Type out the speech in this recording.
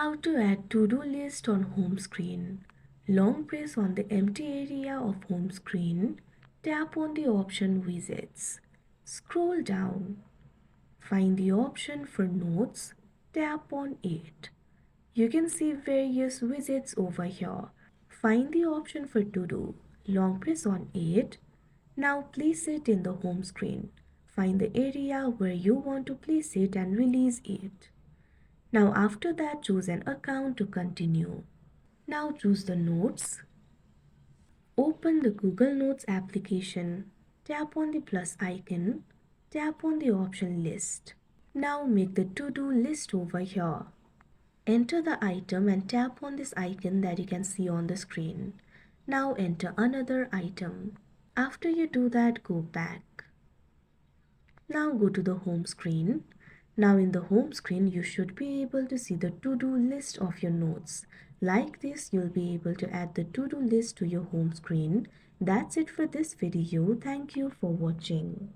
How to add to-do list on home screen. Long press on the empty area of home screen. Tap on the option Widgets. Scroll down. Find the option for Notes. Tap on it. You can see various widgets over here. Find the option for To-Do. Long press on it. Now place it in the home screen. Find the area where you want to place it and release it. Now after that, choose an account to continue. Now choose the Notes. Open the Google Notes application. Tap on the plus icon. Tap on the option List. Now make the to-do list over here. Enter the item and tap on this icon that you can see on the screen. Now enter another item. After you do that, go back. Now go to the home screen. Now in the home screen, you should be able to see the to-do list of your notes. Like this, you'll be able to add the to-do list to your home screen. That's it for this video. Thank you for watching.